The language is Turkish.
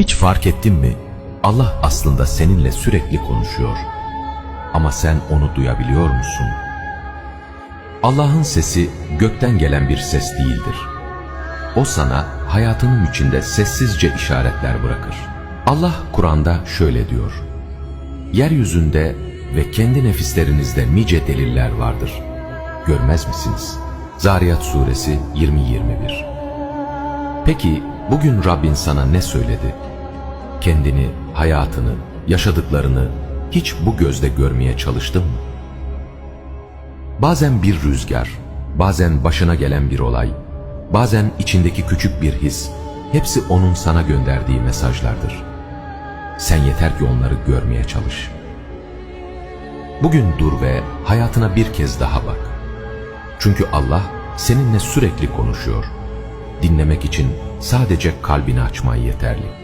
Hiç fark ettin mi? Allah aslında seninle sürekli konuşuyor. Ama sen onu duyabiliyor musun? Allah'ın sesi gökten gelen bir ses değildir. O sana hayatının içinde sessizce işaretler bırakır. Allah Kur'an'da şöyle diyor: yeryüzünde ve kendi nefislerinizde nice deliller vardır. Görmez misiniz? Zariyat suresi 20-21. Peki bugün Rabbin sana ne söyledi? Kendini, hayatını, yaşadıklarını hiç bu gözle görmeye çalıştın mı? Bazen bir rüzgar, bazen başına gelen bir olay, bazen içindeki küçük bir his, hepsi onun sana gönderdiği mesajlardır. Sen yeter ki onları görmeye çalış. Bugün dur ve hayatına bir kez daha bak. Çünkü Allah seninle sürekli konuşuyor. Dinlemek için sadece kalbini açman yeterli.